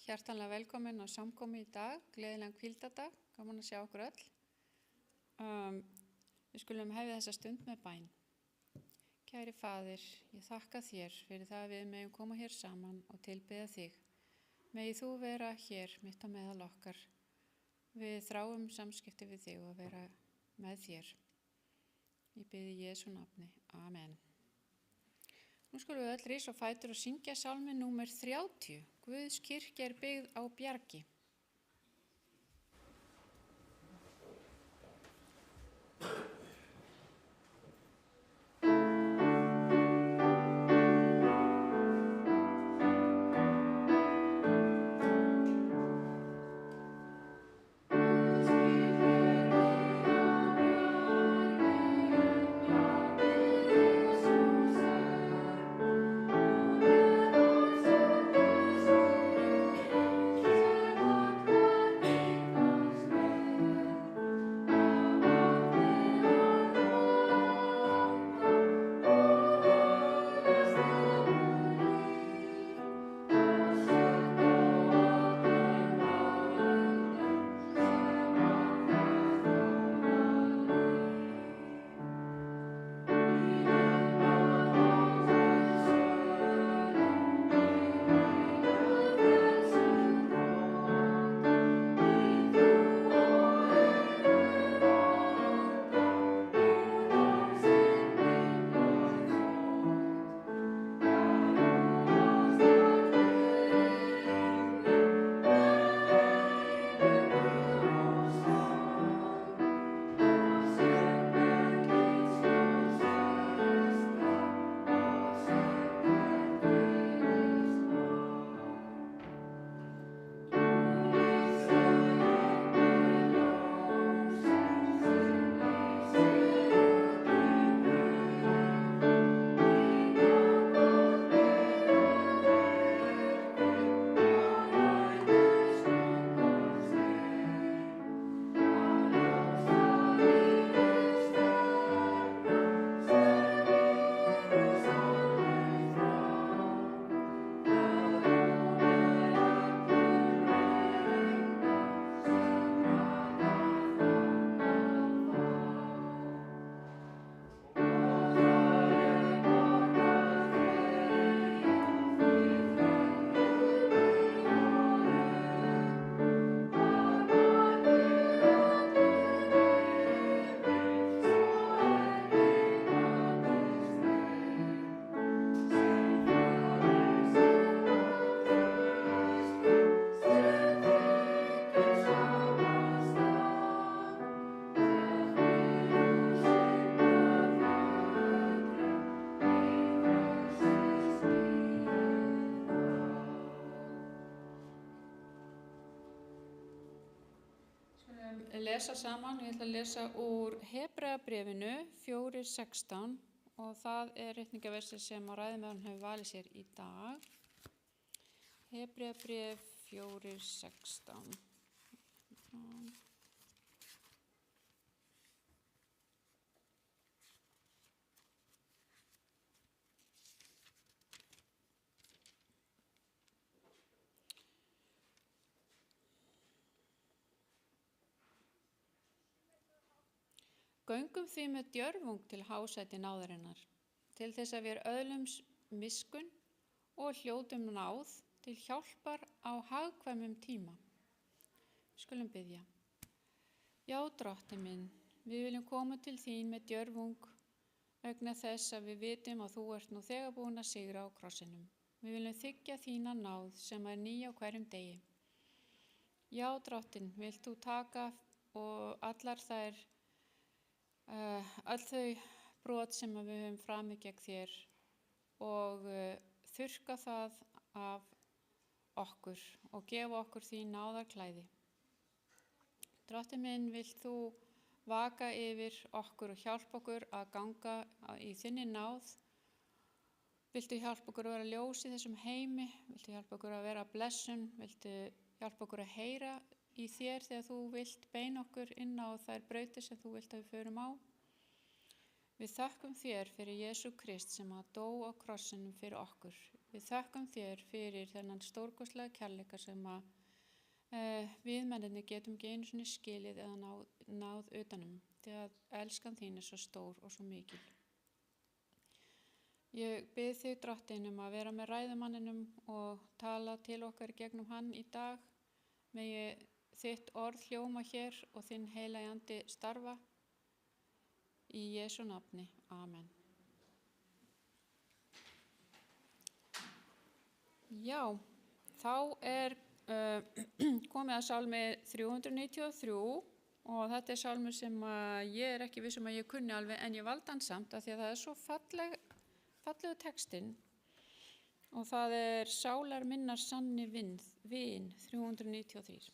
Hjartanlega velkomin á samkomu í dag, gleðilegan hvíldardag, gaman að sjá okkur öll. Við skulum hefja þessa stund með bæn. Kæri Faðir, ég þakka þér fyrir það að við megum koma hér saman og tilbiðja þig. Megi þú vera hér mitt á meðal okkar. Við þráum samskipti við þig og að vera með þér. Ég biði í Jesú nafni. Amen. Nú skulum við öll rísa á fætur og syngja sálminn númer 30. Guðs kirkja er byggð á bjargi. Lesa saman, ég ætla að lesa úr Hebreabréfinu 4:16 og það er ritningaversi sem á ræðumaðurinn hefur valið sér í dag. Hebreabréf 4:16. Göngum því með djörfung til hásæti náðarinnar, til þess að við öðlumst miskunn og hljótum náð til hjálpar á hagkvæmum tíma. Skulum biðja. Já, Drottinn minn, við viljum koma til þín með djörfung vegna þess að við vitum að þú ert nú þegar búin að sigra á krossinum. Við viljum þiggja þína náð sem er ný á hverjum degi. Já, Drottinn, vilt þú taka og öll þau brot sem við höfum framið gegn þér og þurrka það af okkur og gefa okkur þín náðarklæði. Drottinn minn, vilt þú vaka yfir okkur og hjálpa okkur að ganga í þinni náð. Viltu hjálpa okkur að vera ljós í þessum heimi, viltu hjálpa okkur að vera blessun, viltu hjálpa okkur að heyra í þér þegar þú vilt beina okkur inn á þær brautir sem þú vilt að við förum á. Við þökkum þér fyrir Jesú Krist sem að dó á krossinum fyrir okkur. Við þökkum þér fyrir þennan stórkostlega kærleika sem að við mennirnir getum ekki einu sinni skilið eða náð utanum, því að elskan þín svo stór og svo mikil. Ég bið þig, Drottinn, að vera með ræðumanninum og tala til okkar gegnum hann í dag. Megi þitt orð hljóma hér og þinn heilagi andi starfa. Í Jesú nafni. Amen. Já, þá komið að sálmi 393 og þetta sálmur sem ég ekki viss að ég kunni alveg, en ég valdi hann samt af því að það svo fallegu textinn og það sálar minnar sanni vin 393.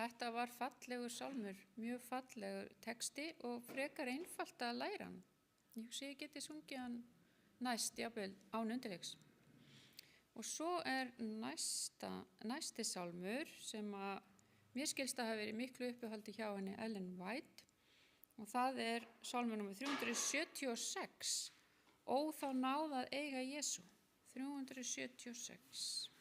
Þetta var fallegur sálmur, mjög fallegur texti og frekar einfalt að læra hann. Ég hugsa ég geti sungið hann næst, jafnvel án undirleiks. Og svo næsti sálmur sem að mér skilst að hafa verið miklu uppáhaldi hjá henni Ellen White og það sálmur nr. 376, Ó þá náð að eiga Jesú, 376.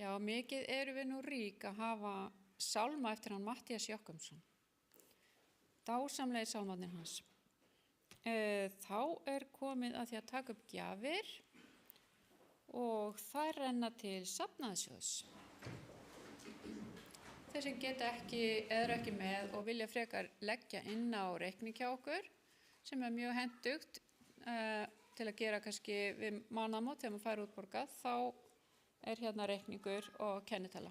Já, mikið erum við nú rík að hafa sálma eftir hann Matthías Jochumsson. Dásamlegir sálmarnir hans. Þá komið að því að taka upp gjafir og þær renna til safnaðarsjóðs. Þeir sem geta ekki, eða ekki með og vilja frekar leggja inn á reikning hjá okkur, sem mjög hentugt til að gera kannski við mánaðamót þegar maður fær útborgað, þá hérna reikningur og kennitala.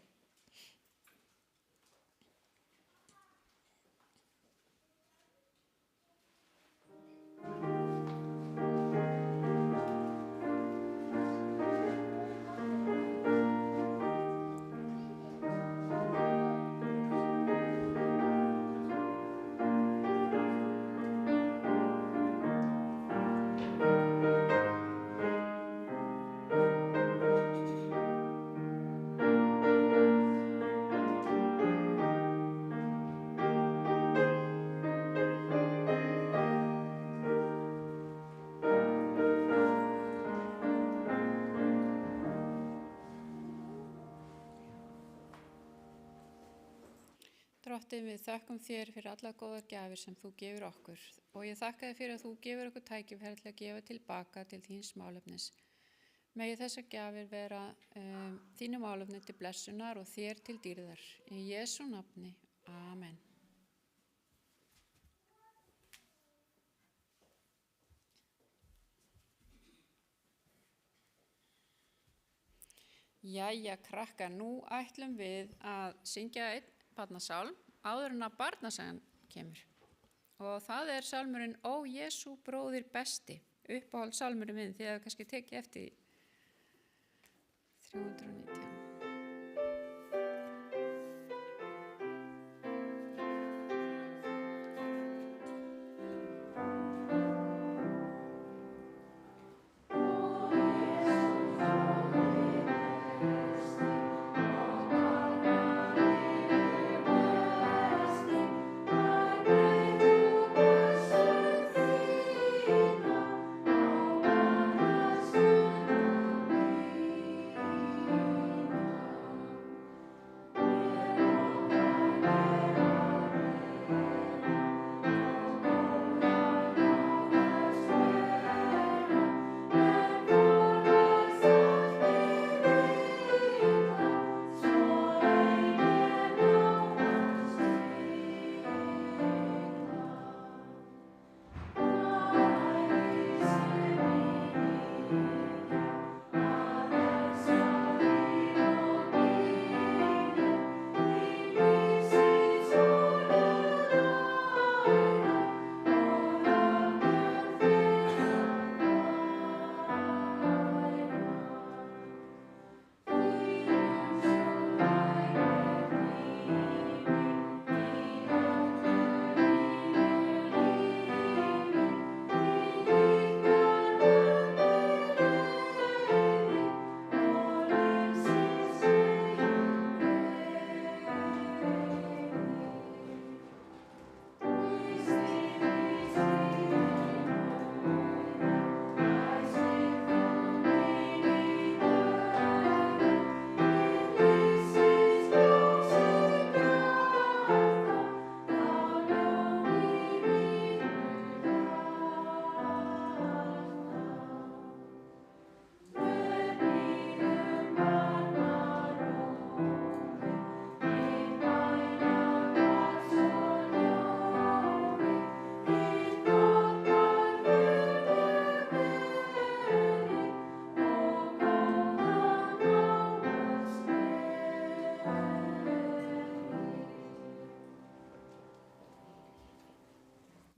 Drottinn, við þökkum þér fyrir allar góðar gjafir sem þú gefur okkur og ég þakka þér fyrir að þú gefur okkur tækifæri til að gefa tilbaka til þíns málefnis. Megi þessar gjafir vera þínu málefni til blessunar og þér til dýrðar. Í Jesú nafni. Amen. Jæja, krakkar, nú ætlum við að syngja einn barnasálm áður en að barnasagan kemur. Og það sálmurinn Ó Jesú bróðir besti, uppáhald sálmurinn minn, því að kannski tekið eftir 319.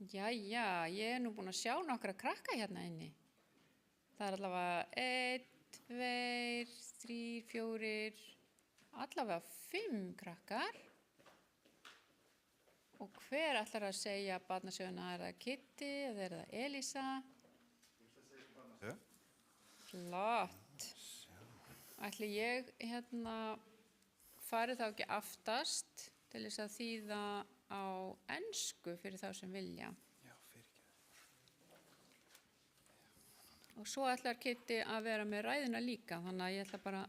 Jæja, ég nú búin að sjá nokkra krakka hérna inni. Það allavega 1, 2, 3, 4, allavega 5 krakkar. Og hver ætlar að segja barnasöguna? Það Kitty eða það Elísa? Ja. Flott. Ætli ég farið þá ekki aftast til þess að þýða á ensku fyrir þá sem vilja. Já, fyrirgefðu. Og svo ætlar Kitty að vera með ræðuna líka, þannig að ég ætla bara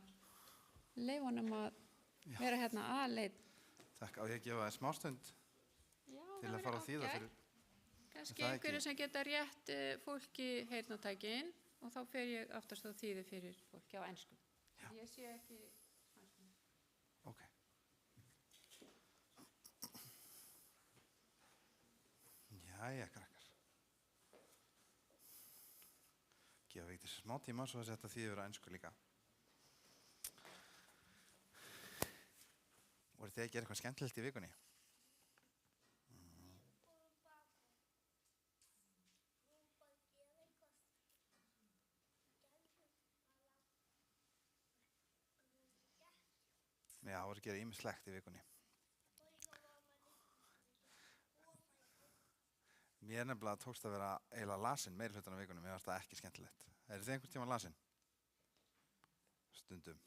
leyfa honum að vera hérna aleinn. Takk, á ég að gefa þér smástund Já, til að fara að þýða fyrir... Kannski það einhverju ekki? sem geta rétt fólki heyrnartækin og þá fer ég aftast og þýði fyrir fólki á ensku. Ég sé ekki ensku. Ok. Jæja, krakkar. Gefa Vigdísi smá tíma svo að þetta þýðir á ensku líka. Voruð þið að gera eitthvað skemmtilegt í vikunni? Já, voru að gera ýmislegt í vikunni. Mér nefnilega tókst að vera eiginlega lasin meiri hlutan af vikunni, mér fannst það ekki skemmtilegt. Eru þið einhvern tímann lasin? Stundum.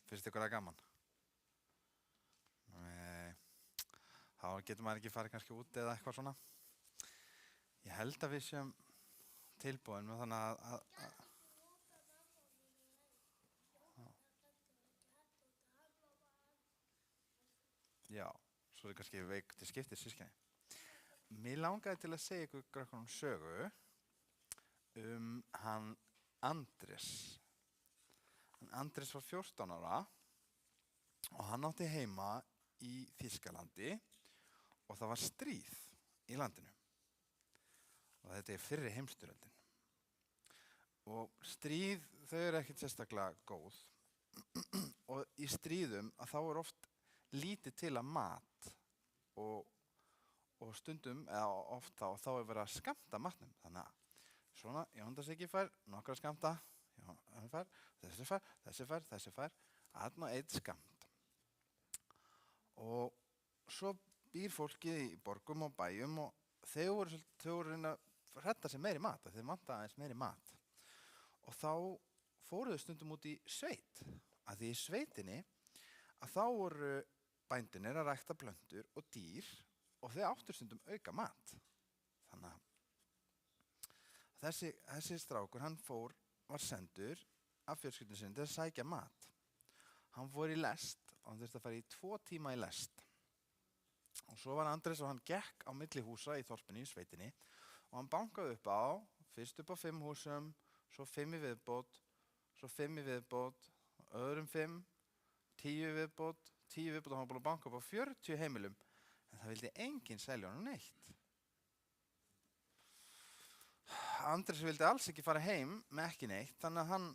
Finnst ykkur það gaman? Nei. Þá getur maður ekki farið kannski út eða eitthvað svona. Ég held að við séum tilbúin með þannig að já, svo er kannski veik til skiptis sískeni. Mér langaði til að segja ykkur krökkunum sögu hann Andrés. Andrés var 14 ára og hann átti heima í Þýskalandi og það var stríð í landinu. Og þetta er fyrri heimsstyrjöldin. Og stríð, þau eru ekkert sérstaklega góð. Og í stríðum að þá er oft lítið til að mat og stundum, eða oft þá er verið að skammta matnum. Þannig að svona, Jóhannesarsyki fær nokkra skammta, þessi fær, þarna eitt skammt. Og svo býr fólkið í borgum og bæjum og þau voru reyna að redda sér meiri mat, þeir vantaði aðeins meiri mat. Og þá fóruðu stundum út í sveit, að því í sveitinni að þá voru bændinir að rækta plöntur og dýr og þau áttu stundum auka mat. Þannig að þessi strákur, hann var sendur af fjölskyldunni sinni til að sækja mat. Hann fór í lest og hann þurfti að fara í 2 tíma í lest. Og svo var Andrés og hann gekk á milli húsa í þorpinu í sveitinni og hann bankaði fyrst upp á 5 húsum, svo 5 í viðbót, svo 5 í viðbót, öðrum 5, 10 í viðbót, 10 í viðbót og hann var búin að banka upp á 40 heimilum. En það vildi enginn selja honum neitt. Andrés vildi alls ekki fara heim með ekki neitt, þannig að hann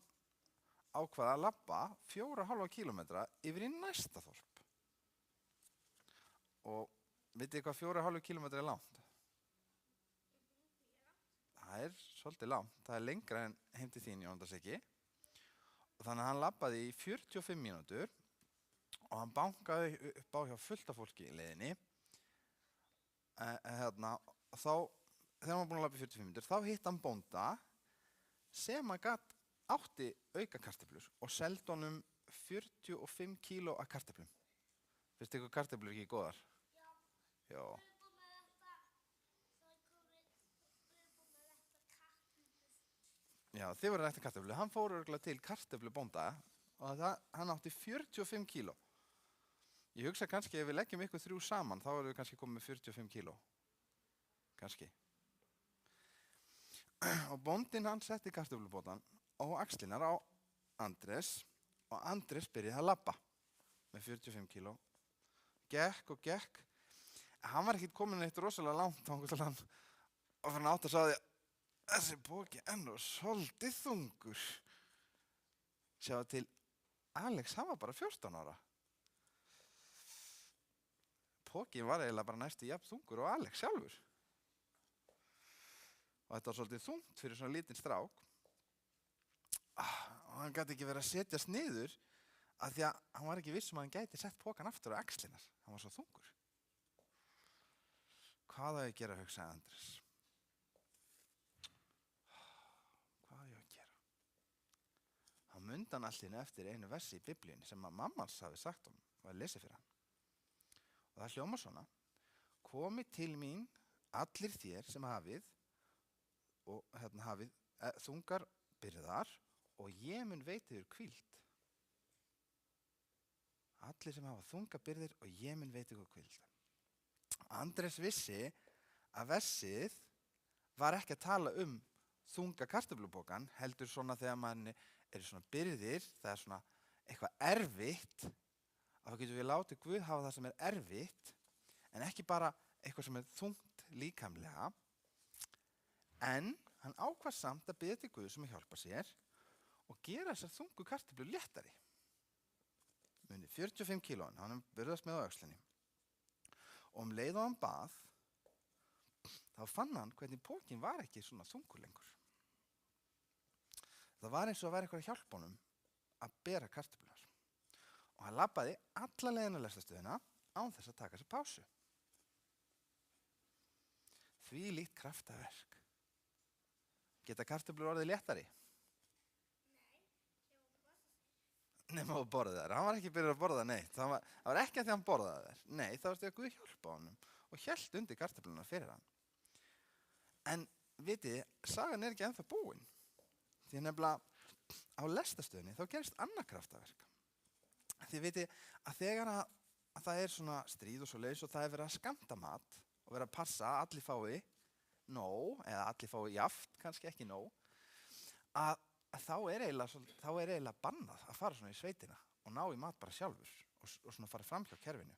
ákvaða að labba 4,5 kílómetra yfir í næsta þorp. Og vitið þið hvað 4,5 kílómetra er langt? Það er svolítið langt, það er lengra en heim til þín, Jóhannesarsyki. Og þannig að hann labbaði í 45 mínútur og hann bankaði upp á hjá fullt af fólki í leiðinni. Þegar hann var búinn að labba í 45 mínútur, þá hitt hann bónda sem hann átti auka kartöflur og seldi honum 45 kíló af kartöflum. Finnst ykkur kartöflur ekki góðar? Já. Já, þið voru að rækta kartöflu. Hann fór örugglega til kartöflubónda og hann átti 45 kíló. Ég hugsa kannski ef við leggjum ykkur 3 saman, þá erum við kannski komið með 45 kíló. Kannski. Og bóndinn hann setti kartöflubótan á axlinar á Andrés og Andrés byrjaði að labba með 45 kíló. Gekk og gekk. Hann var ekkert komin eitt rosalega langt þangað til hann og fyrir átt að sagði þessi póki enn og svolítið þungur. Sjáðu til, Alex, hann var bara 14 ára. Pókin var eiginlega bara næstu jafn þungur og Alex sjálfur. Og þetta var svolítið þungt fyrir svona lítinn strák. Og hann gæti ekki verið að setjast niður af því að hann var ekki viss að hann gæti sett pókan aftur á axlinar. Hann var svo þungur. Hvað á ég að gera, hugsaði Andrés. Hvað á ég að gera? Hann mundi hann allt í einu eftir einu versi í Biblíunni sem að mamma hans hafi sagt og var lesið fyrir hann. Og það hljómar svona: Komið til mín allir þér sem hafið þungar byrðar og ég mun veita þér hvíld. allir sem hafa þunga byrðir og ég mun veita ykkur hvíld. Andrés vissi að versið var ekki að tala þunga kartöflupokann, heldur svona þegar mann svona byrðir, það svona eitthvað erfitt, að þá getum við látið Guð hafa það sem erfitt, en ekki bara eitthvað sem þungt líkamlega. En hann ákvað samt að biðja til Guð sem að hjálpa sér og gera þessar þungu kartöflur léttari. Muni 45 kílóin, hann burðast með á öxlinni. Og leið og hann bað, þá fann hann hvernig pókin var ekki svona þungur lengur. Það var eins og að vera eitthvað að hjálpa honum að bera kartöflunar. Og hann labbaði alla leiðina á lestarstöðina án þess að taka sér pásu. Þvílíkt kraftaverk. Geta kartöflur orðið léttari? Nema að borða þær. Hann var ekki byrjað að borða neitt. Það var ekki að því hann borðaði þær. Nei, það var því að Guð hjálpa honum og hélt undir kartöflurnar fyrir hann. En vitið, sagan ekki ennþá búin. Því nefnilega á lestarstöðinni þá gerist annað kraftaverk. Þið vitið að þegar að það svona stríð og svo leiðis og það verið að skammta mat og verið að passa að allir fái nóg, eða allir fái jaft, kannski ekki nóg, að þá eiginlega bannað að fara svona í sveitina og ná í mat bara sjálfur og svona fara fram hjá kerfinu.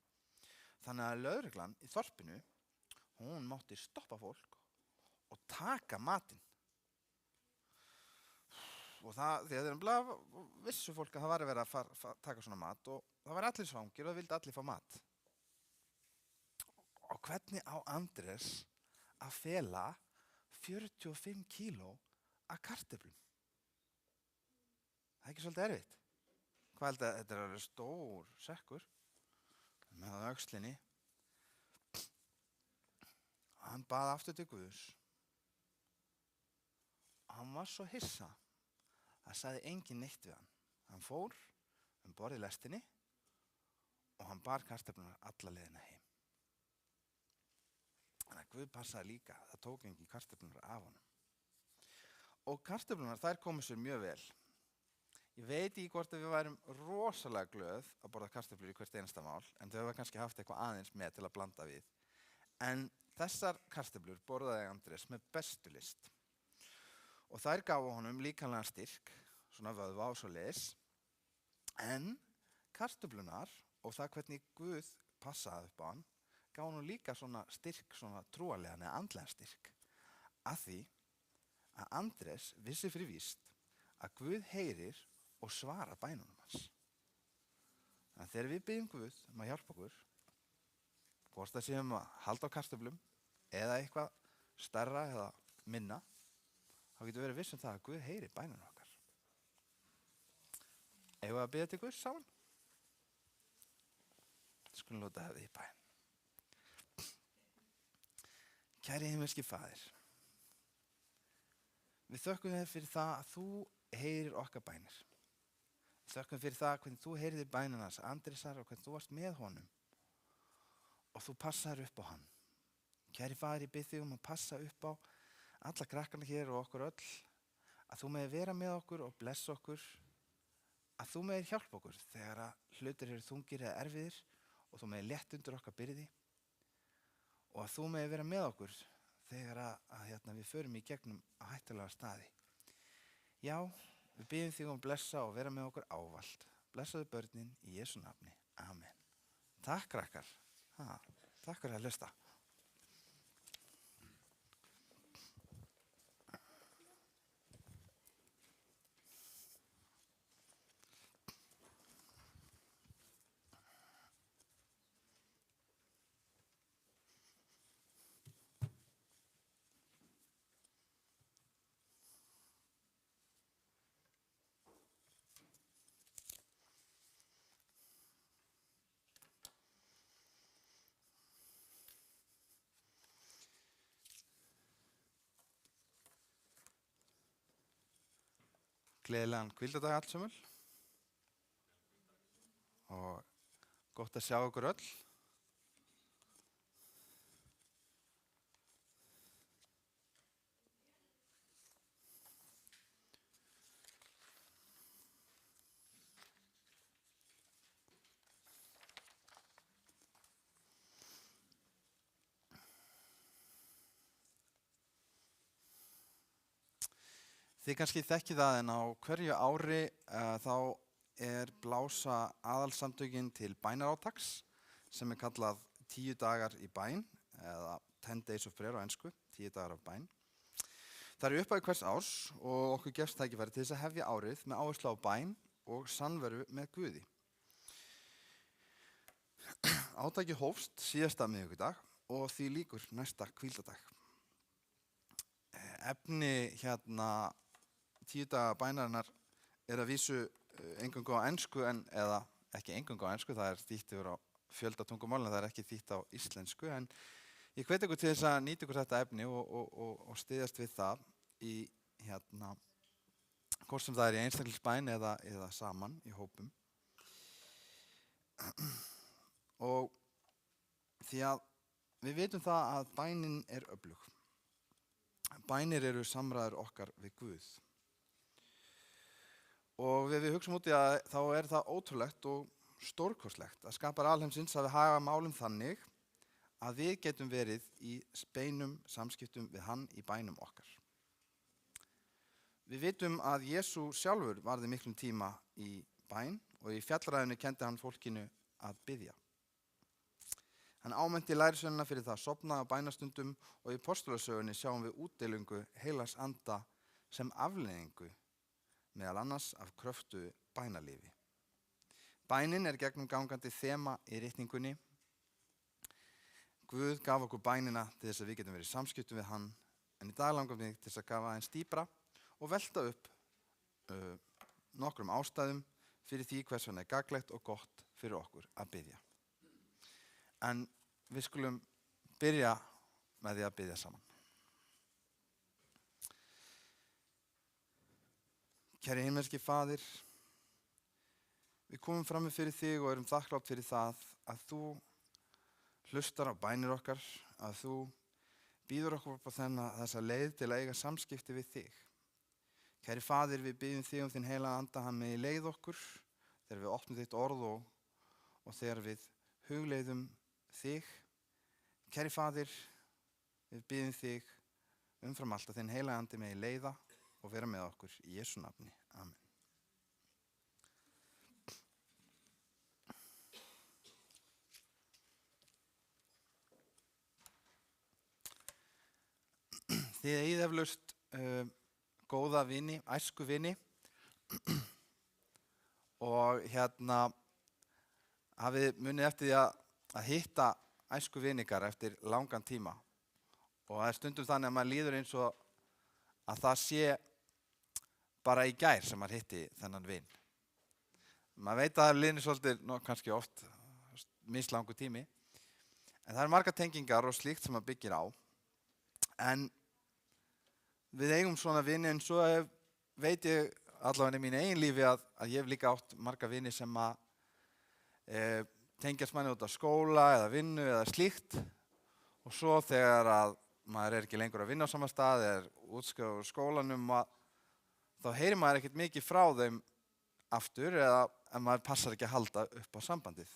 Þannig að lögreglan í þorpinu, hún mátti stoppa fólk og taka matinn. Og því að þeir vissu fólk að það var að vera að taka svona mat og það var allir svangir og það vildi allir fá mat. Og hvernig á Andrés að fela 45 kíló af kartöflum? Það ekki svolítið erfitt? Hvað held að þetta alveg stór sekkur með á öxlinni. Hann bað aftur til Guðs. Hann var svo hissa. Það sagði enginn neitt við hann. Hann fór borð í lestinni og hann bar kartöflunar alla leiðina heim. Þannig að Guð passaði líka. Það tók enginn kartöflunar af honum. Og kartöflunar, þær komu sér mjög vel. Ég veit ekki hvort að við værum rosalega glöð að borða kartöflur í hvert einasta mál, en þau hafa kannski haft eitthvað aðeins með til að blanda við. En þessar kartöflur borðaði Andrés með bestu list. Og þær gáfu honum líkamlegan styrk, svona vöðva og svoleiðis. En kartöflunar og það hvernig Guð passaði upp á hann, gáfu honum líka svona styrk, svona trúarlegan eða andlegan styrk. Af því að Andrés vissi fyrir víst að Guð heyrir og svara bænunum hans. Þannig að þegar við byggjum Guð að hjálpa okkur, hvort það séum að halda á kartöflum eða eitthvað stærra eða minna, þá getur við verið viss það að Guð heyri bænunum okkar. Eigum við að biðja til Guðs saman? Skulum láta höfði í bæn. Kæri himneski Faðir, við þökkum þér fyrir það að þú heyrir okkar bænir. Við þökkum fyrir það hvernig þú heyrir bænirnas Andrésar og hvernig þú varst með honum og þú passaðir upp á hann. Kæri Faðir, ég bið þig að passa upp á alla krakkarna hér og okkur öll, að þú megir vera með okkur og blessa okkur, að þú megir hjálpa okkur þegar að hlutir eru þungir eða erfiðir og þú megir létt undir okkar byrði og að þú megir vera með okkur þegar að við förum í gegnum á hættulega staði. Já, við biðjum þig að blessa og vera með okkur ávallt. Blessaðu börnin í Jesú nafni. Amen. Takk krakkar. Takk fyrir að hlusta. Gleðilegan hvíldardag allsumul og gott að sjá okkur öll. Þið kannski þekkið það en á hverju ári þá blása aðalsamtökin til bænarátaks sem kallað 10 dagar í bæn eða 10 days of prayer á ensku, 10 dagar af bæn. Það eru upphæði hvers árs og okkur gefst tækifæri til þess að hefja árið með áherslu á bæn og samveru með Guði. Átakið hófst síðasta miðvikudag og því lýkur næsta hvíldardag. Efni 10 daga bænarinnar að vísu eingöngu á ensku eða ekki eingöngu á ensku, það þýtt yfir á fjölda tungumálin, það ekki þýtt á íslensku, en ég hvet ykkur til þess að nýta ykkur þetta efni og styðjast við það í hvort sem það í einstaklingsbæn eða saman í hópum. Og því að við vitum það að bænin öflug. Bænir eru samræður okkar við Guð. Og við hugsum út í að þá það ótrúlegt og stórkostlegt að skapar alheimsins að við haga málum þannig að við getum verið í beinum samskiptum við hann í bænum okkar. Við vitum að Jesú sjálfur varði miklum tíma í bæn og í fjallræðinu kendi hann fólkinu að biðja. Hann ámennti lærisveinana fyrir það að sofna á bænastundum og í postulasögunni sjáum við útdeilungu heilags anda sem afleiðingu meðal annars af kröftugu bænalífi. Bænin gegnumgangandi þema í ritningunni. Guð gaf okkur bænina til þess að við getum verið í samskiptum við hann, en í dag langar mig til þess að gafa aðeins dýpra og velta upp nokkrum ástæðum fyrir því hvers vegna gagnlegt og gott fyrir okkur að biðja. En við skulum byrja með því að biðja saman. Kæri himneski Faðir, við komum frammi fyrir þig og erum þakklátt fyrir það að þú hlustar á bænir okkar, að þú býður okkur upp á þessa leið til að eiga samskipti við þig. Kæri Faðir, við biðjum þig þinn heilaga anda, hann megi leið okkur þegar við opnum þitt orð og þegar við hugleiðum þig. Kæri Faðir, við biðjum þig umfram allt að þinn heilaga andi megi leiða og vera með okkur í Jesú nafni. Amen. Þið eigið eflaust góða vini, æsku vini og hafið munið eftir því að hitta æsku vini ykkar eftir langan tíma og það stundum þannig að maður líður eins og að það sé bara í gær sem maður hitti þennan vin. Maður veit að það liðnir svolítið, kannski oft mislangur tími, en það margar tengingar og slíkt sem maður byggir á, en við eigum svona vini en svo veit ég allavega í mínu eigin lífi að ég hef líka átt marga vini sem að tengjast manni út af skóla eða vinnu eða slíkt og svo þegar að maður ekki lengur að vinna á sama stað útskrifaður úr skólanum þá heyrir maður ekkert mikið frá þeim aftur eða maður passar ekki að halda upp á sambandið.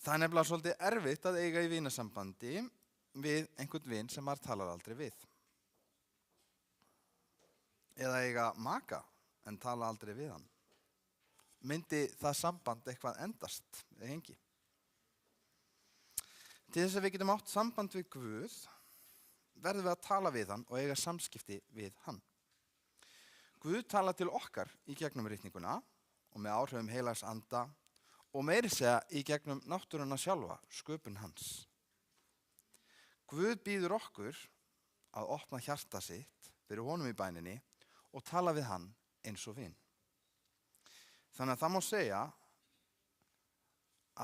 Það nefnilega svolítið erfitt að eiga í vinasambandi við einhvern vin sem maður talar aldrei við. Eða eiga maka en tala aldrei við hann. Myndi það samband eitthvað endast eða engi? Til þess að við getum átt samband við Guð verðum við að tala við hann og eiga samskipti við hann. Guð tala til okkar í gegnum ritninguna og með áhrifum heilags anda og meira segja í gegnum náttúruna sjálfa, sköpun hans. Guð býður okkur að opna hjarta sitt fyrir honum í bæninni og tala við hann eins og vin. Þannig að það má segja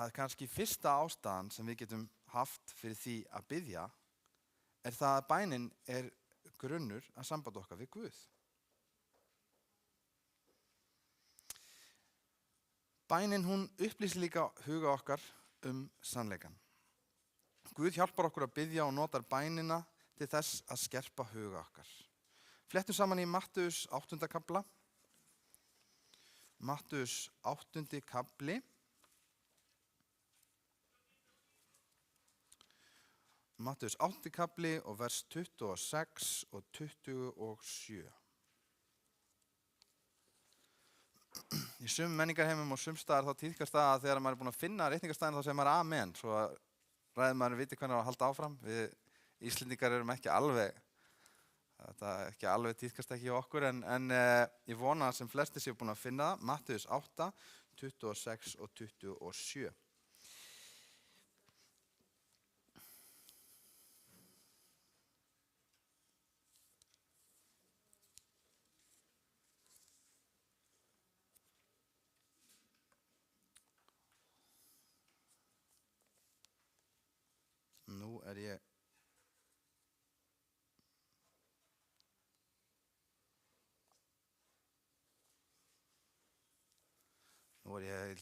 að kannski fyrsta ástæðan sem við getum haft fyrir því að biðja það að bænin grunnur að samband okkar við Guð. Bænin hún upplýsir líka huga okkar sannleikann. Guð hjálpar okkur að biðja og notar bænina til þess að skerpa huga okkar. Flettum saman í Mattheus 8. kafla. Mattheus 8. kafli. Mattheus 8. kapli og vers 26 og 27. Í sum menningarheimum og sumstaðar þá tíðkast það að þegar maður er búinn að finna reikningastæðin þá segir maður amen, svo að ræður maður viti hvernig að halda áfram. Við Íslendingar erum ekki alveg, þetta ekki alveg tíðkast ekki hjá okkur, en ég vona sem flestir séu búin að finna það. Mattheus 8, 26 og 27. Nú er ég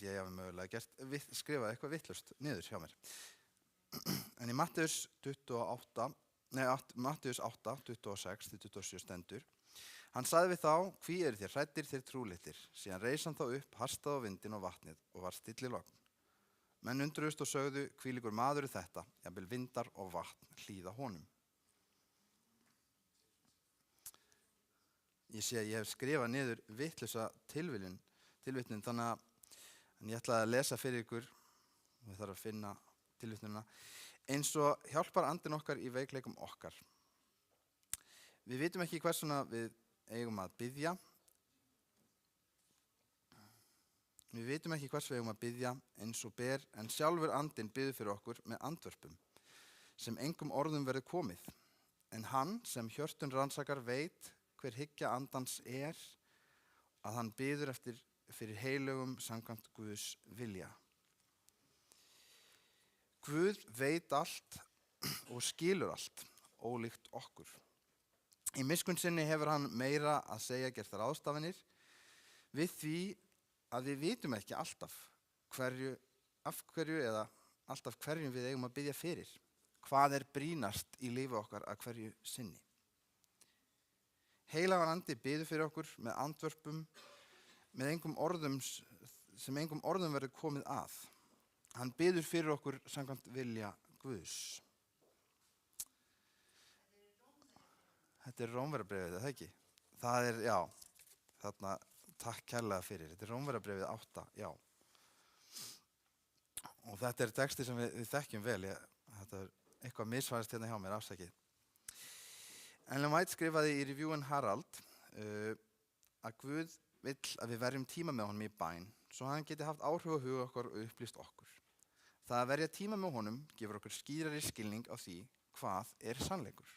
hafi mögulega skrifað eitthvað vitlaust niður hjá mér. En í Mattheus 8, 26 til 27 stendur: Hann sagði við þá, hví eru þér hræddir, þér trúlitlir? Síðan reis hann þá upp, hastaði á vindinn og vatnið og var stillilogn. Menn undruðust og sögðu, hvílíkur maður er þetta, jafnvel vindar og vatn hlýða honum. Ég sé að ég hef skrifað niður vitlausa tilvitnun, þannig að ég ætlaði að lesa fyrir ykkur, og við þarfum að finna tilvitnunina. Eins og hjálpar andinn okkar í veikleikum okkar. Við vitum ekki hversuna við eigum að biðja. Við vitum ekki hvers við eigum að biðja eins og ber, en sjálfur andinn biður fyrir okkur með andvörpum, sem engum orðum verður komið. En hann sem hjörtun rannsakar veit hver hyggja andans er, að hann biður fyrir heilögum samkvæmt Guðs vilja. Guð veit allt og skilur allt, ólíkt okkur. Í miskunn sinni hefur hann meira að segja gert ráðstafanir við því að við vitum ekki alltaf af hverju eða alltaf hverjum við eigum að biðja fyrir. Hvað er brýnast í lífi okkar að hverju sinni. Heilagur andi biður fyrir okkur með andvörpum, sem engum orðum verður komið að. Hann biður fyrir okkur samkvæmt vilja Guðs. Þetta er Rómverjabréfið, er það ekki? Það er, já, þarna, takk kærlega fyrir. Þetta er Rómverjabréfið 8, já. Og þetta er texti sem við þekkjum vel. Þetta er eitthvað misfærist hérna hjá mér, afsakið. Ellen White skrifaði í Review and Herald að Guð vill að við verjum tíma með honum í bæn, svo hann geti haft áhrif á hug okkar og upplýst okkur. Það að verja tíma með honum gefur okkur skýrari skilning á því hvað er sannleikur.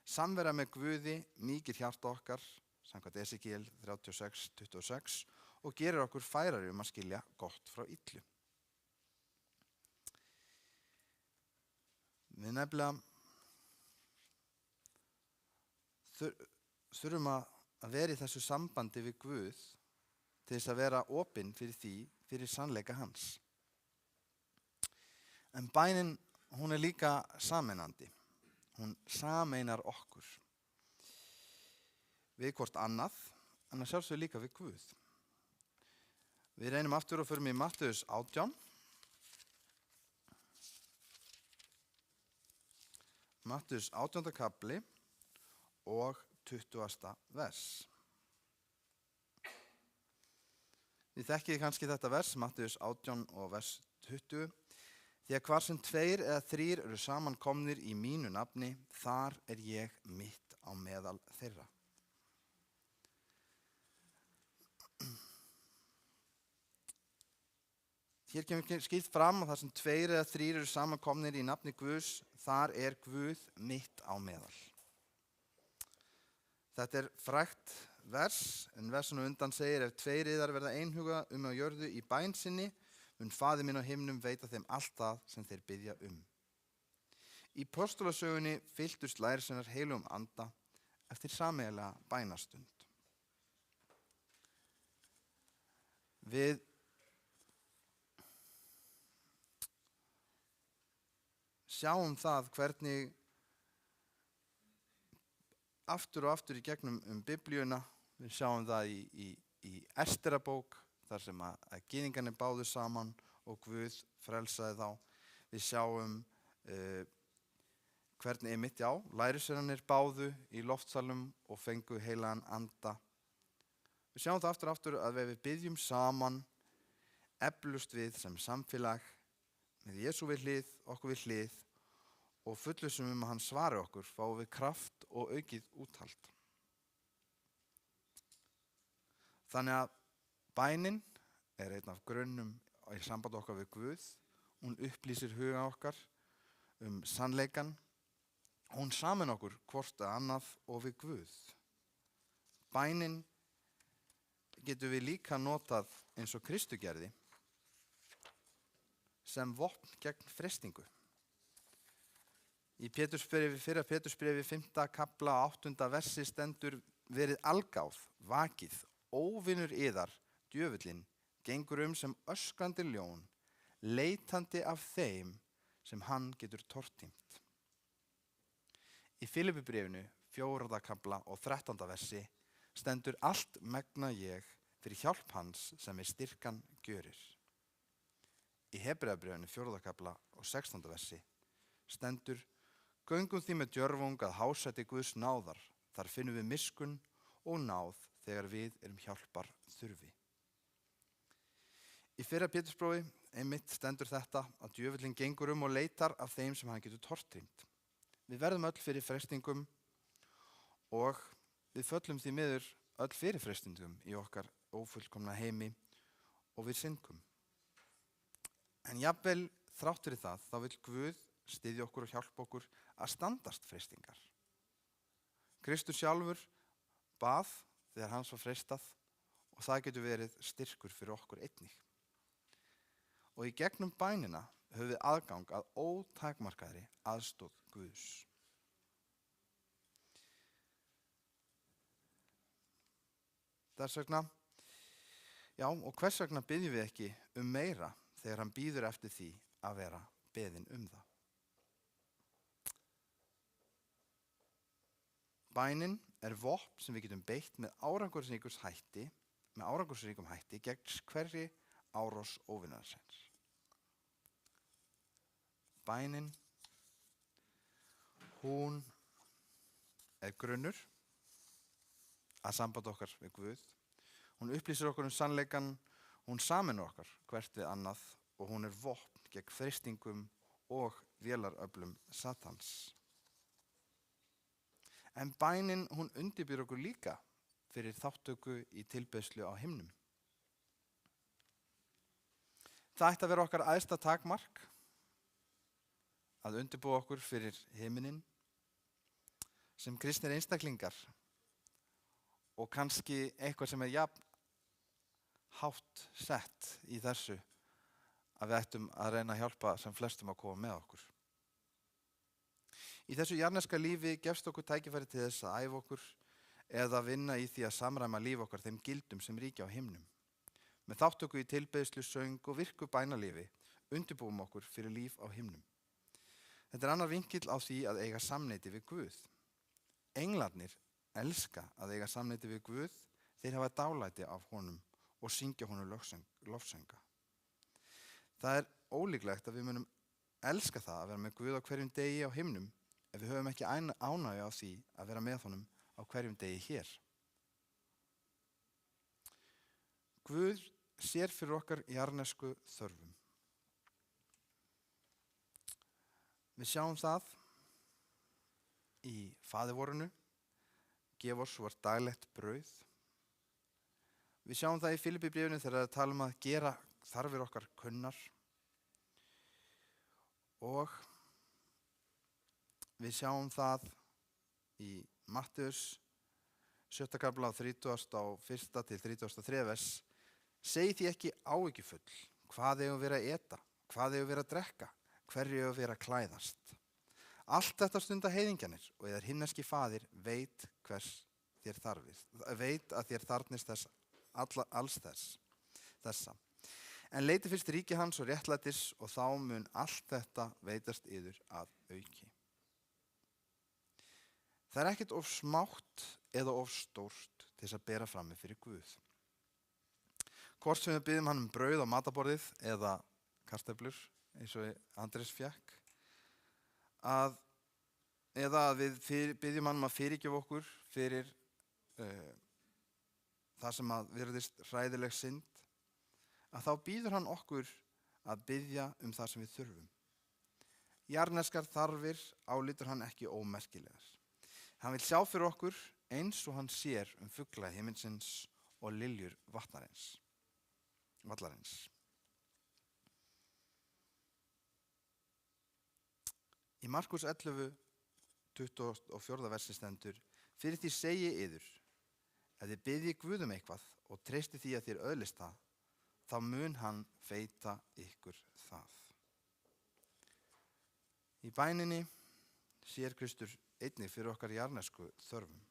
Samvera með Guði mýkir hjarta okkar, samkvæmt Esekiel 36:26, og gerir okkur færari að skilja gott frá illu. Við nefnilega þurfum að vera í þessu sambandi við Guð til þess að vera opinn fyrir sannleika hans. En bænin, hún er líka sameinandi. Hún sameinar okkur við hvort annað, en að sjálfsögðu líka við Guð. Við reynum aftur og förum í Mattheus 18. Mattheus 18. kapli og 20. vers. Þið þekkið kannski þetta vers, Mattheus 18 og vers 20. Því að hvar sem 2 eða 3 eru samankomnir í mínu nafni, þar er ég mitt á meðal þeirra. Hér kemur skýrt fram að þar sem 2 eða 3 eru samankomnir í nafni Guðs, þar er Guð mitt á meðal. Þetta er frægt vers, en versun og undan segir: ef 2 riðar verða einhuga á jörðu í bæn sinni, mun Faðir minn á himnum veita þeim allt það sem þeir biðja um. Í postulasögunni fylltust lærisveinar heilugum anda eftir sameiginlega bænastund. Við sjáum það hvernig aftur og aftur í gegnum Biblíuna, við sjáum það í Esterabók, þar sem að gyðingarnir báðu saman og Guð frelsaði þá. Við sjáum hvernig einmitt, já, lærisveinarnir báðu í loftsalnum og fengu heilagan anda. Við sjáum það aftur og aftur að við biðjum saman, eflust við sem samfélag, með Jesú við hlið, okkur við hlið og fullvissum að hann svari okkur, fáum við kraft og aukið úthald. Þannig að bænin er einn af grunnum í samband okkar við Guð. Hún upplýsir huga okkar sannleikan. Hún saman okkur hvort að annað og við Guð. Bænin getum við líka notað eins og Kristur gerði sem vopn gegn freistingu. Í fyrra Pétursbréfi 5. kafla 8. versi stendur: verið algáð, vakið, óvinur yðar, djöfullinn, gengur sem öskrandi ljón, leitandi af þeim sem hann getur tortímt. Í Filippibréfinu 4. kafla og 13. versi stendur: allt megna ég fyrir hjálp hans sem styrkan gjörir. Í Hebreabréfinu 4. kafla og 16. versi stendur: göngum því með djörfung að hásæti Guðs náðar, þar finnum við miskunn og náð þegar við erum hjálpar þurfi. Í fyrra Pétursbréfi einmitt stendur þetta að djöfullinn gengur og leitar af þeim sem hann getur tortímt. Við verðum öll fyrir freistingum og við föllum því miður öll fyrir freistingum í okkar ófullkomna heimi og við syndgum. En jafnvel þrátt fyrir það, þá vill Guð styðja okkur og hjálpa okkur að standast freistingar. Kristur sjálfur bað þegar hans var freistað og það getur verið styrkur fyrir okkur einnig. Og í gegnum bænina höfum við aðgang að ótakmarkaðri aðstoð Guðs. Þess vegna, já, og hvers vegna biðjum við ekki meira þegar hann bíður eftir því að vera beðinn það? Bænin er vopn sem við getum beitt með árangursríkum hætti gegn hverri árás óvinarins. Bænin, hún er grunnur að samband okkar við Guð. Hún upplýsir okkur sannleikan, hún sameinar okkar hvert við annað og hún er vopn gegn freistingum og vélaröflum Satans. En bænin, hún undirbýr okkur líka fyrir þátttöku í tilbeiðslu á himnum. Það ætti að vera okkar æðsta takmark að undirbúa okkur fyrir himinin sem kristnir einstaklingar og kannski eitthvað sem er jafn hátt sett í þessu að við ættum að reyna að hjálpa sem flestum að koma með okkur. Í þessu jarneska lífi gefst okkur tækifæri til þess að æfa okkur eða vinna í því að samræma líf okkar þeim gildum sem ríkja á himnum. Með þátttöku í tilbeiðslu, söng og virku bænalífi undirbúum okkur fyrir líf á himnum. Þetta er annar vinkill á því að eiga samneyti við Guð. Englarnir elska að eiga samneyti við Guð, þeir hafa dálæti af honum og syngja honum lofsönga. Það er ólíklegt að við munum elska það að vera með Guð á hverjum degi á himnum ef við höfum ekki ánægju á því að vera með honum á hverjum degi hér. Guð sér fyrir okkar jarnesku þörfum. Við sjáum það í faðirvorinu, gef oss vort daglegt brauð. Við sjáum það í Filippibréfinu þegar það tala að gera þarfir okkar kunnar. Og við sjáum það í Mattheus 7. kafla 31. til 33. vers. Segið því ekki áhyggjufull, hvað eigum við að eta, hvað eigum við að drekka, hverju eigum við að klæðast. Allt þetta stunda heiðingjanir og yðar himneski faðir veit að þér þarfnist alls þessa. En leitið fyrst ríki hans og réttlætis og þá mun allt þetta veitast yður að auki. Það er ekkert of smátt eða of stórt til þess að bera frammi fyrir Guð. Hvort sem við biðjum hann brauð á matarborðið eða kartöflur, eins og Andrés fékk, að eða að við biðjum hann að fyrirgefa okkur fyrir það sem að virðist hræðileg synd, að þá býður hann okkur að biðja það sem við þurfum. Jarðneskar þarfir álítur hann ekki ómerkilegar. Hann vil sjá fyrir okkur eins og hann sér fugla himinsins og liljur vallarins. Í Markus 11, 24. versi stendur: Fyrir því segi yður, ef þið biðjið Guð eitthvað og treystið því að þér öðlist það, þá mun hann veita ykkur það. Í bæninni sér Kristur einnig fyrir okkar jarðnesku þörfum.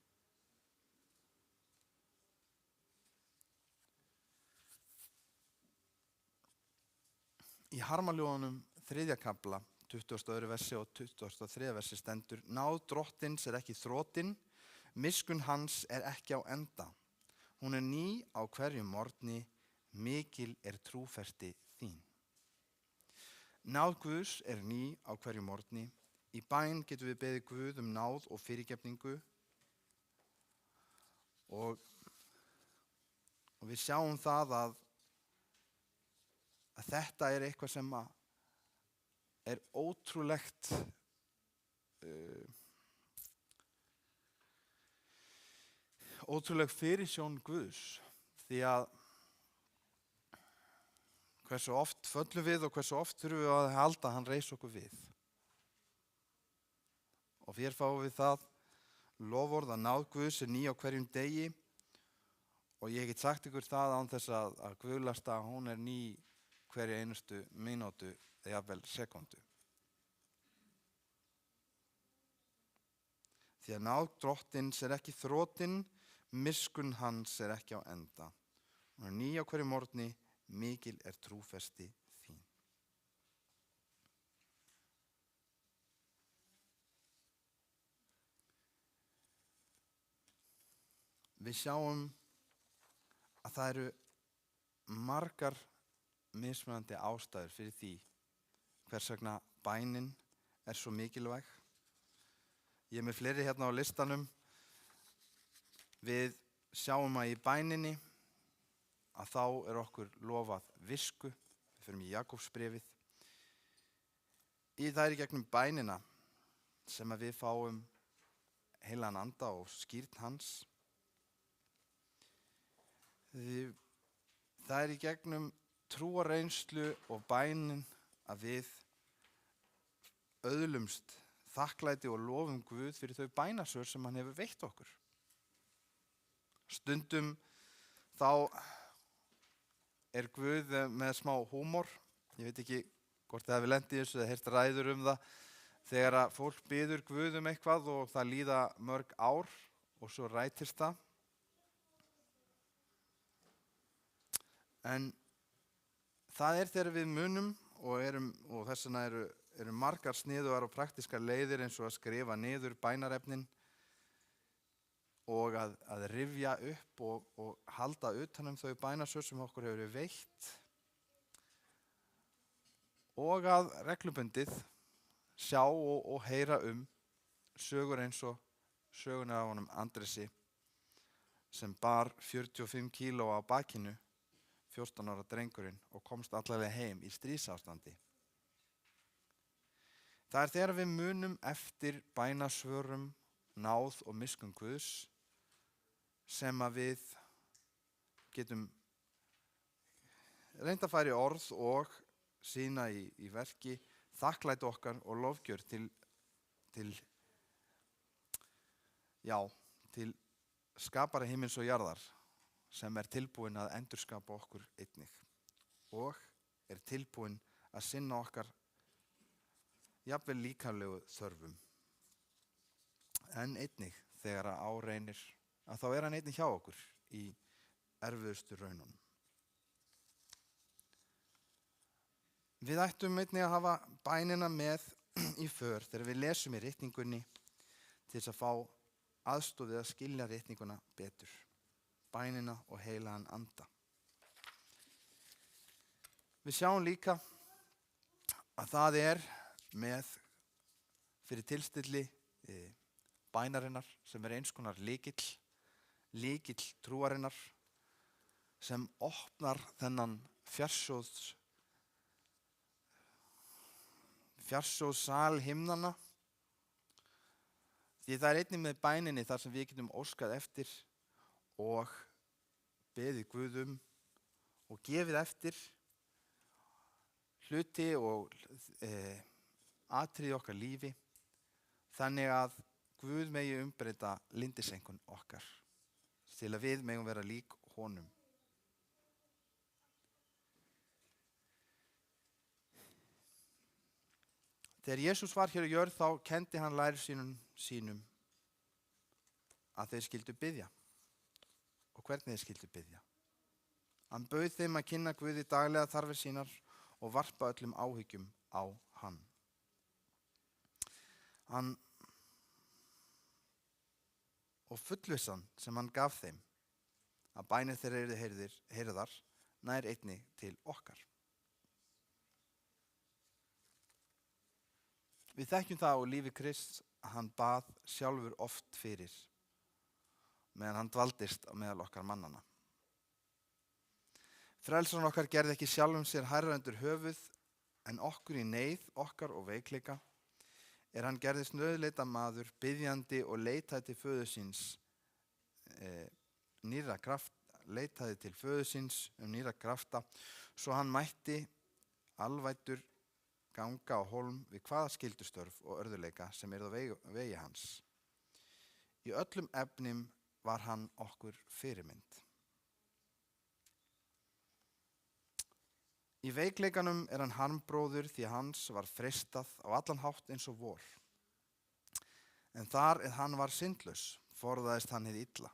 Í Harmaljóðunum 3. kafla, 22. versi og 23. versi stendur: Náð drottins ekki þrotin, miskunn hans ekki á enda. Hún ný á hverjum morgni, mikil trúfesti þín. Náð Guðs ný á hverjum morgni. Í bæn getum við beðið Guð náð og fyrirgefningu og við sjáum það að þetta eitthvað sem ótrúlegt ótrúleg fyrirsjón Guðs, því að hversu oft föllum við og hversu oft þurfum við að halda hann reis okkur við. Og hér fáum við það loforð að náð Guðs ný á hverjum degi, og ég get sagt ykkur það án þess að guðlasta, hún ný hverja einustu mínútu eða jafnvel sekundu. Því að náð drottins ekki þrotin, miskunn hans ekki á enda. Hún ný á hverju morgni, mikil trúfesti þín. Við sjáum að það eru margar mismunandi ástæður fyrir því hvers vegna bænin svo mikilvæg. Ég með fleiri hérna á listanum. Við sjáum að í bæninni að þá okkur lofað visku. Við förum í Jakobsbréfið. Það í gegnum bænina sem að við fáum heilagan anda og skírn hans. Það í gegnum trúarreynslu og bænin að við öðlumst þakklæti og lofum Guð fyrir þau bænasvör sem hann hefur veitt okkur. Stundum þá Guð með smá húmor. Ég veit ekki hvort þið hafi lent í þessu eða heyrt ræður það. Þegar að fólk biður Guð eitthvað og það líða mörg ár og svo rætist það. En það þegar við munum og þess vegna eru margar sniðugar og praktískar leiðir eins og að skrifa niður bænarefnin og að rifja upp og halda utan þau bænasvör sem okkur hefur verið veitt og að reglubundið sjá og heyra sögur eins og söguna af honum Andresi sem bar 45 kíló á bakinu, 14 ára drengurinn, og komst allavega heim í stríðsástandi. Það þegar við munum eftir bænasvörum, náð og miskunn Guðs sem að við getum reynt að fara í orð og sýna í verki þakklæti okkar og lofgjör til skapara himins og jarðar sem tilbúinn að endurskapa okkur einnig og tilbúinn að sinna okkar jafnvel líkamlegu þörfum. En einnig þegar á reynir að þá hann einnig hjá okkur í erfiðustu raununum. Við ættum einnig að hafa bænina með í för þegar við lesum í ritningunni til þess að fá aðstoð við að skilja ritninguna betur. Bænina og heilagan anda. Við sjáum líka að það með fyrir tilstilli bænarinnar sem eins konar lykill trúarinnar sem opnar þennan fjarsjóðsal himnanna. Því það einnig með bæninni þar sem við getum óskað eftir og beðið Guð og gefið eftir hluti og atriði okkar lífi þannig að Guð megi umbreyta lyndisenkun okkar til að við megum vera lík honum. Þegar Jesús var hér á jörð þá kenndi hann lærisveinum að þeir skyldu biðja og hvernig þeir skyldu biðja. Hann bauð þeim að kynna Guði daglega þarfir sínar og varpa öllum áhyggjum á hann. Og fullvissan sem hann gaf þeim að bænir þeirra yrðu heyrðar nær einnig til okkar. Við þekkjum það á lífi Krists að hann bað sjálfur oft fyrir meðan hann dvaldist á meðal okkar mannanna. Frelsarinn okkar gerði ekki sjálfum sér hærra undir höfuð en okkur í neyð okkar og veikleika hann gerðist nauðleita maður, biðjandi og leitaði til föður síns leitaði til föður síns nýrra krafta svo hann mætti alvætur ganga á hólm við hvaða skyldustörf og örðuleika sem á vegi hans. Í öllum efnum var hann okkur fyrirmynd. Í veikleikanum hann harmbróðir því hans var freistað á allan hátt eins og vor. En þar hann var syndlaus, forðaðist hann hið illa.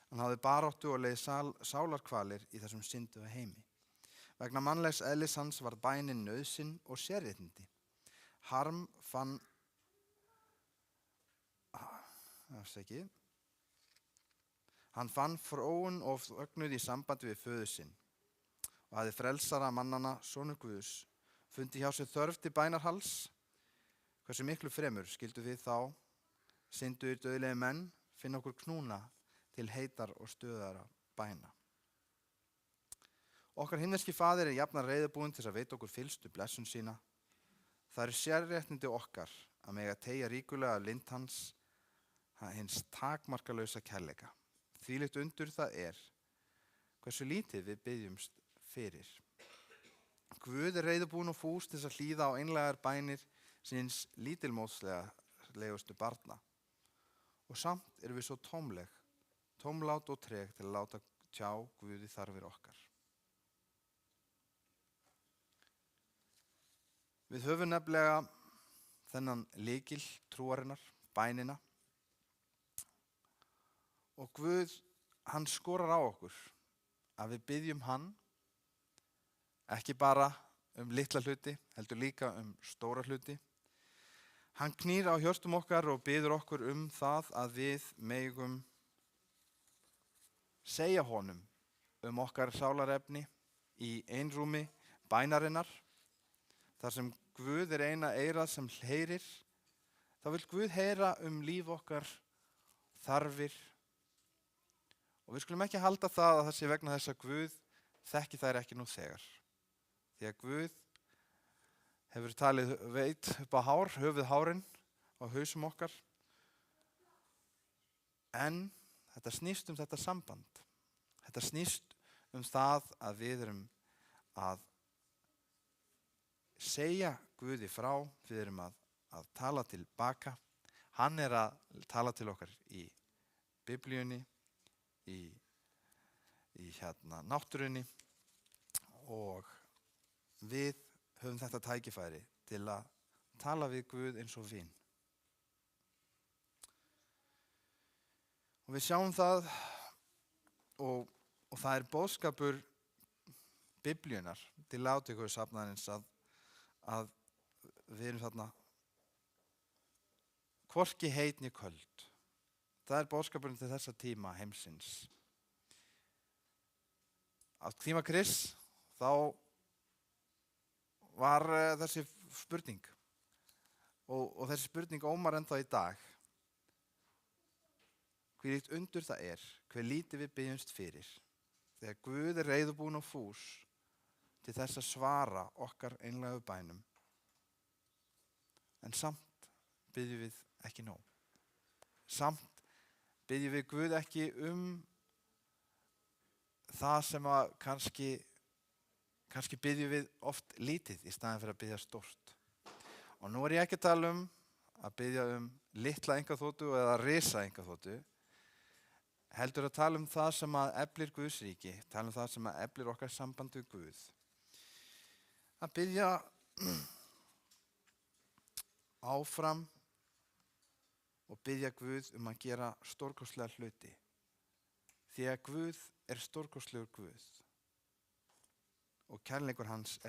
Hann hafði baráttu og leið sálarkvalir í þessum synduga heimi. Vegna mannlegs eðlis hans var bænin nauðsyn og sérréttindi. Hann fann fróun og þögnuð í sambandi við föður sinn og hafði frelsara mannanna, sonur Guðs, fundi hjá sér þörf til bænarhals. Hversu miklu fremur skyldu við þá, synduðir dauðlegir menn, finna okkur knúna til heitar og stöðara bæna. Okkar himneski faðir jafnan reiðubúinn til að veita okkur fyllstu blessun sína. Það sérréttindi okkar að mega teygja ríkulega lind hans, hins takmarkalausa kærleika. Þvílíkt undur það hversu lítið við biðjumst fyrir. Guð reiðubúinn og fús til að hlýða á einlægar bænir síns lítilmóðslegustu barna. Og samt við svo tómlát og treg til að láta tjá Guði þarfir okkar. Við höfum nefnilega þennan lykil trúarinnar, bænina. Og Guð, hann skorar á okkur að við biðjum hann, ekki bara litla hluti, heldur líka stóra hluti. Hann knýr á hjörtum okkar og biður okkur það að við megum segja honum okkar sálarefni í einrúmi bænarinnar. Þar sem Guð eina eyrað sem heyrir, þá vill Guð heyra líf okkar, þarfir. Og við skulum ekki halda það sé vegna þess að Guð þekki þær ekki nú þegar. Því að Guð hefur talið veit upp á höfuð hárin á hausum okkar. En þetta snýst þetta samband. Þetta snýst það að við að segja Guði frá, við að tala til baka. Hann að tala til okkar í Biblíunni, í náttúrunni og við höfum þetta tækifæri til að tala við Guð eins og vin. Og við sjáum það og það boðskapur Biblíunnar til Laódíkeu-safnaðarins að við erum þarna hvorki heit né köld. Það boðskapurinn til þessa tíma heimsins. Á tíma Krists þá var þessi spurning og þessi spurning ómar ennþá í dag. hvílíkt undur það hve lítið við byggjumst fyrir. Þegar Guð reiðubúinn og fús til þess að svara okkar einlægu bænum. En samt byggjum við ekki nóg. Samt byggjum við Guð ekki það sem að kannski byggjum við oft lítið í staðinn fyrir að byggja stórt. Og nú ég ekki að tala að byggja litla einkaþotu eða risa einkaþotu, heldur að tala það sem að eflir Guðs ríki, tala það sem að eflir okkar samband við Guð. Að biðja áfram og biðja Guð að gera stórkostlega hluti. Því að Guð stórkostlegur Guð og kærleikur hans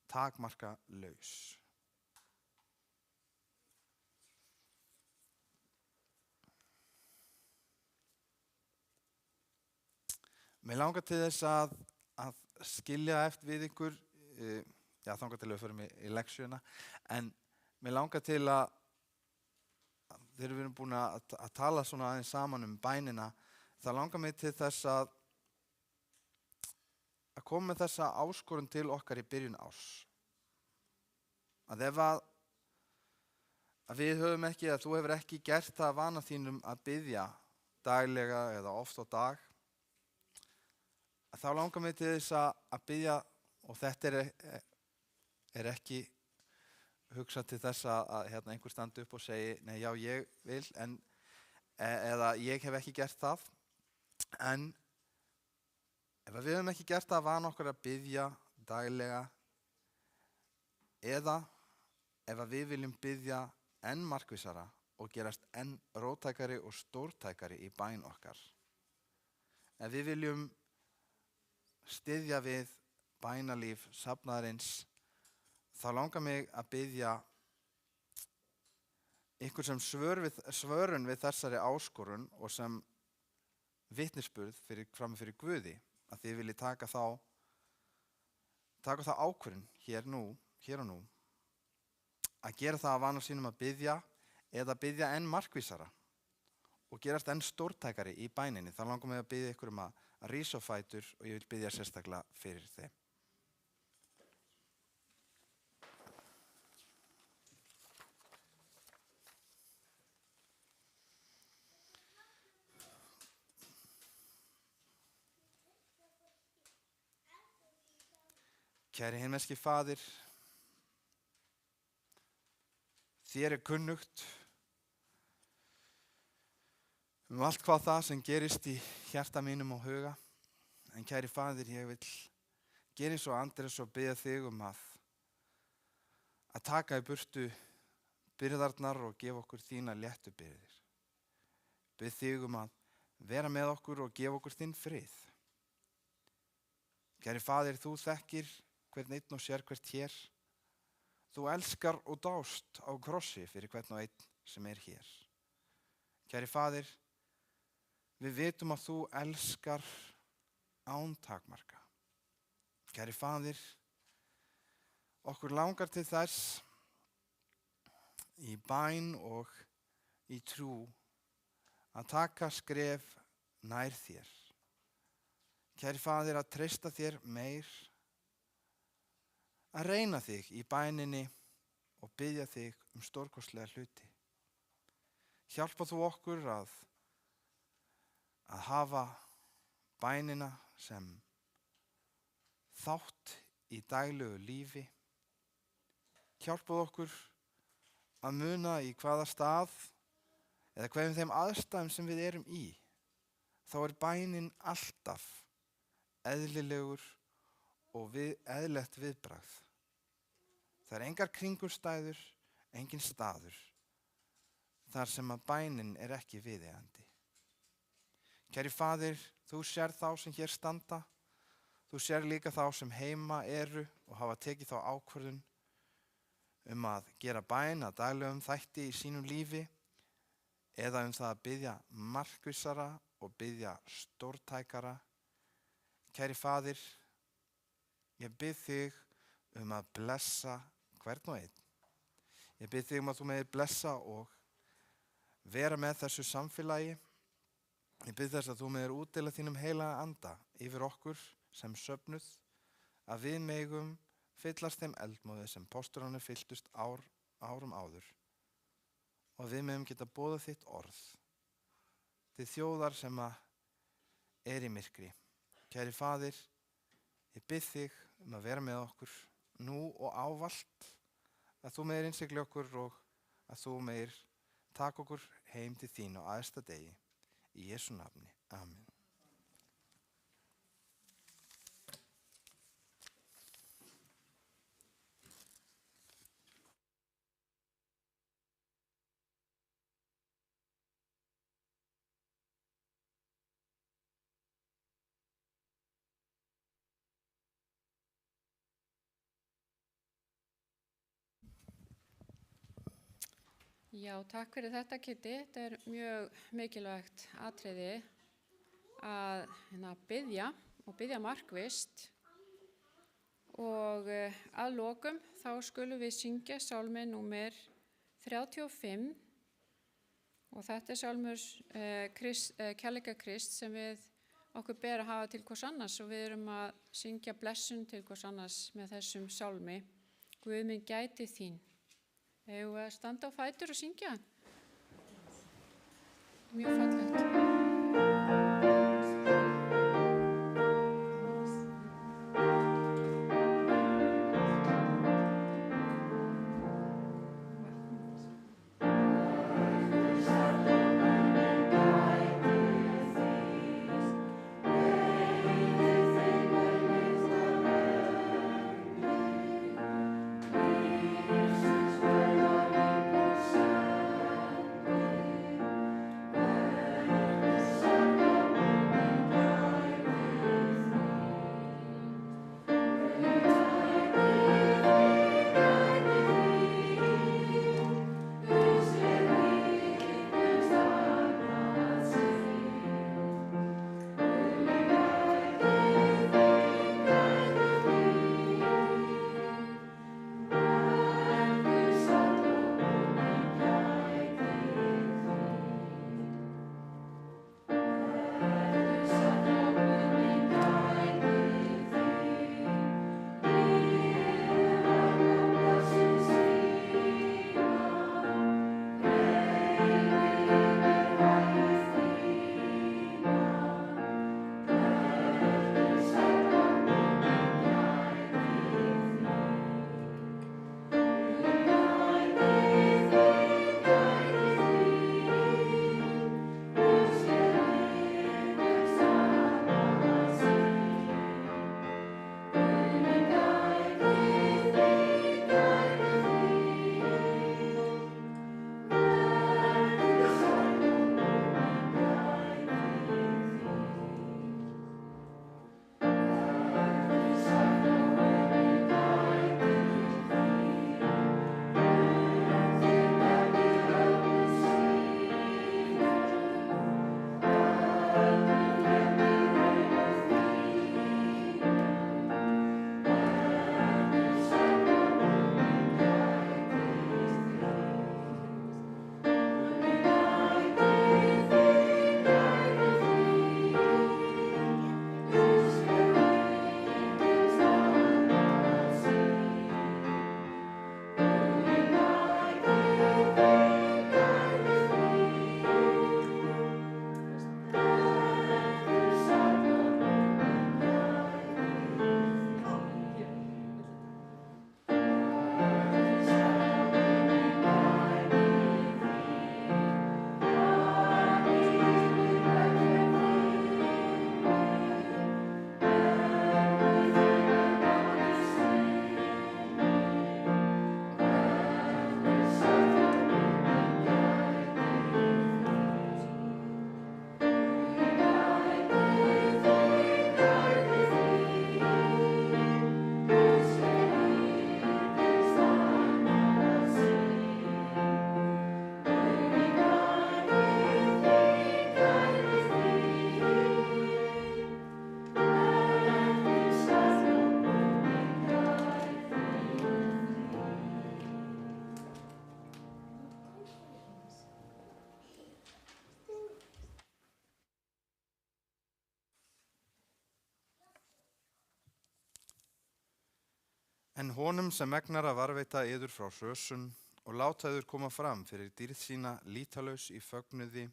takmarkalaus. Mér langar til þess að skilja eftir við ykkur, þangað til við förum í leksjuna, en mér langar til að þegar við erum búin að tala svona aðeins saman bænina, þá langar mig til þess að koma með þessa áskorun til okkar í byrjun árs. Að ef að við höfum ekki, að þú hefur ekki gert það vana þínum að biðja daglega eða oft á dag, þá langar mig til þess að biðja, og þetta ekki hugsað til þess að einhver standi upp og segi, nei já ég vil, eða ég hef ekki gert það. En ef við höfum ekki gert það vana okkur að biðja daglega, eða ef við viljum biðja enn markvissara og gerast enn róttækari og stórtækari í bæn okkar, ef við viljum styðja við bænalíf safnaðarins, þá langar mig að biðja ykkur sem svörun við þessari áskorun og sem vitnisburð frammi fyrir Guði, að þið viljið taka þá ákvörðun hér og nú, að gera það að vana sínum að biðja eða biðja enn markvissara og gerast enn stórtækari í bæninni. Þá langar mig að biðja ykkur að rísa á fætur og ég vil biðja sérstaklega fyrir þeim. Kæri himneski Faðir, þér kunnugt allt hvað það sem gerist í hjarta mínum og huga. En kæri Faðir, ég vil gera eins og Andrés og biðja þig að taka í burtu byrðarnar og gefa okkur þína léttu byrðir. Bið þig að vera með okkur og gefa okkur þinn frið. Kæri Faðir, þú þekkir hvern einn og sér hvert hér. Þú elskar og dást á krossi fyrir hvern og einn sem hér. Kæri Faðir, við vitum að þú elskar án takmarka. Kæri Faðir, okkur langar til þess í bæn og í trú að taka skref nær þér. Kæri Faðir, að treysta þér meir, að reyna þig í bæninni og biðja þig stórkostlega hluti. Hjálpa þú okkur að hafa bænina sem þátt í daglegu lífi. Hjálpa okkur að muna í hvaða stað eða hverjum þeim aðstæðum sem við erum í. Þá bænin alltaf eðlilegur og eðlilegt viðbragð. Það engar kringumstæður, engin staður, þar sem að bænin ekki viðeigandi. Kæri Faðir, þú sér þá sem hér standa, þú sér líka þá sem heima eru og hafa tekið þá ákvörðun að gera bæn að daglegum þætti í sínum lífi, eða það að biðja markvissara og biðja stórtækara. Kæri Faðir, ég bið þig að blessa hvern og einn. Ég bið þig að þú megir blessa og vera með þessu samfélagi Ég bið þess að þú meðir útdeila þínum heilaga anda yfir okkur sem söfnuð, að við megum fyllast þeim eldmóði sem postulánir fylltust árum áður, og við megum geta boðað þitt orð til þjóðar sem er í myrkri. Kæri Faðir, ég bið þig að vera með okkur nú og ávallt, að þú meðir innsigli okkur og að þú meðir taka okkur heim til þín á æðsta degi. Í Jesú nafni. Amen. Já, takk fyrir þetta, Kitty. Þetta er mjög mikilvægt atriði að biðja og biðja markvisst. Og að lokum þá skulum við syngja sálmi númer 35. Og þetta er sálmur kærleika Krist sem okkur ber að hafa til hvers annars, og við erum að syngja blessun til hvers annars með þessum sálmi. Guð minn gæti þín. Eigum við að standa á fætur og syngja? Mjög fallegt. Amen. En honum sem megnar að varveita yður frá hrösun og láta yður koma fram fyrir dýrð sína lítalaus í fögnuði,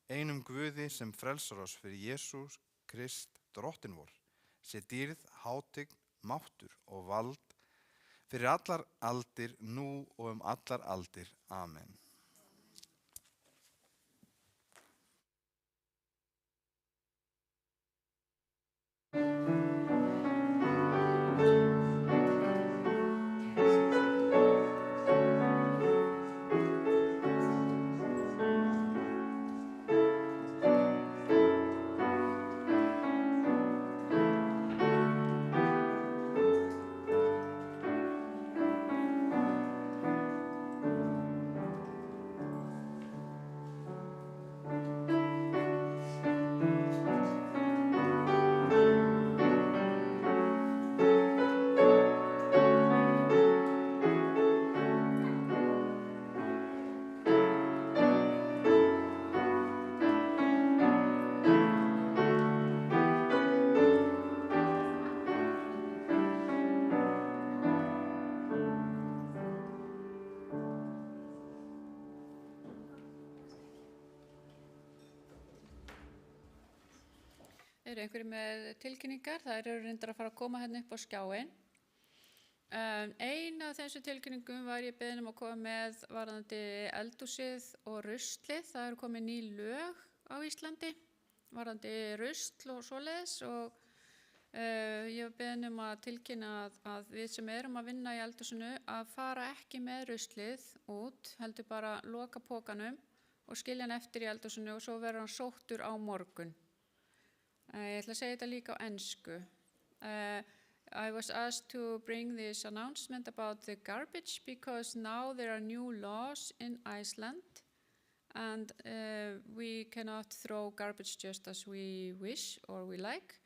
einum Guði sem frelsar oss fyrir Jesús Krist, drottin vor, sé dýrð, hátign, máttur og vald fyrir allar aldir, nú og allar aldir. Amen. Eru einhverjir með tilkynningar? Það eru reyndar að fara að koma hérna upp á skjáin. Ein af þessu tilkynningum var ég beðin að koma með varðandi eldhúsið og ruslið. Það eru komið ný lög á Íslandi varðandi rusl og svoleiðis og ég var beðin að tilkynna að við sem erum að vinna í eldhúsinu að fara ekki með ruslið út, heldur bara loka pokanum og skilja hann eftir í eldhúsinu og svo verður hann sóttur á morgun. Ég ætla að segja þetta líka á ensku. I was asked to bring this announcement about the garbage because now there are new laws in Iceland and we cannot throw garbage just as we wish or we like.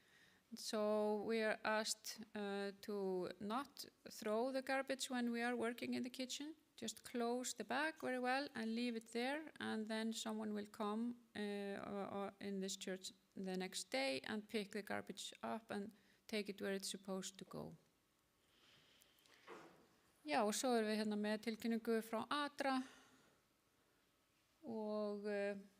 So we are asked to not throw the garbage when we are working in the kitchen. Just close the bag very well and leave it there, and then someone will come or in this church the next day and pick the garbage up and take it where it's supposed to go. Já, og svo erum við hérna með tilkynningu frá Adra og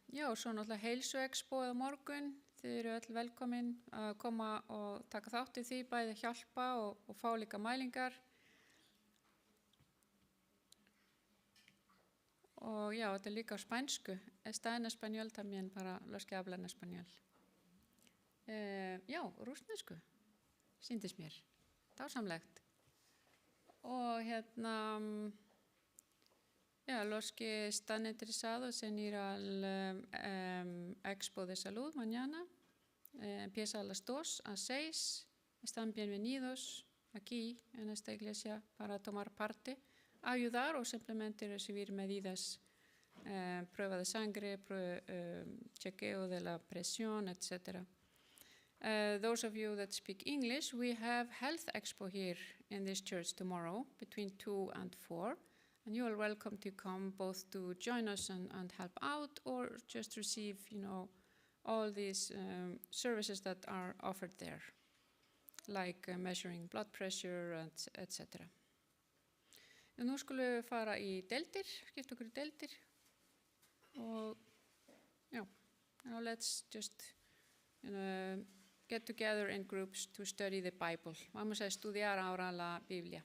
já, svo náttúrulega heilsuexpóið á morgun. Þið eru öll velkomin að koma og taka þátt í því, bæði hjálpa og fá líka mælingar. Og já, þetta líka á spænsku. Está en español también para los que hablan español. Já, rússnesku, sýndist mér, dásamlegt. Og hérna, los que están interesados en ir al Expo de Salud mañana, empieza a las 2 a 6, están bienvenidos aquí en esta iglesia para tomar parte, ayudar o simplemente recibir medidas, prueba de sangre, chequeo de la presión, etc. Those of you that speak English, we have Health Expo here in this church tomorrow between 2 and 4. And you are welcome to come both to join us and help out or just receive, all these services that are offered there, like measuring blood pressure, etc. Og nú skulum við fara í deildir, skipta okkur í deildir. Og now let's just get together in groups to study the Bible. Vamos a estudiar ahora la Biblia.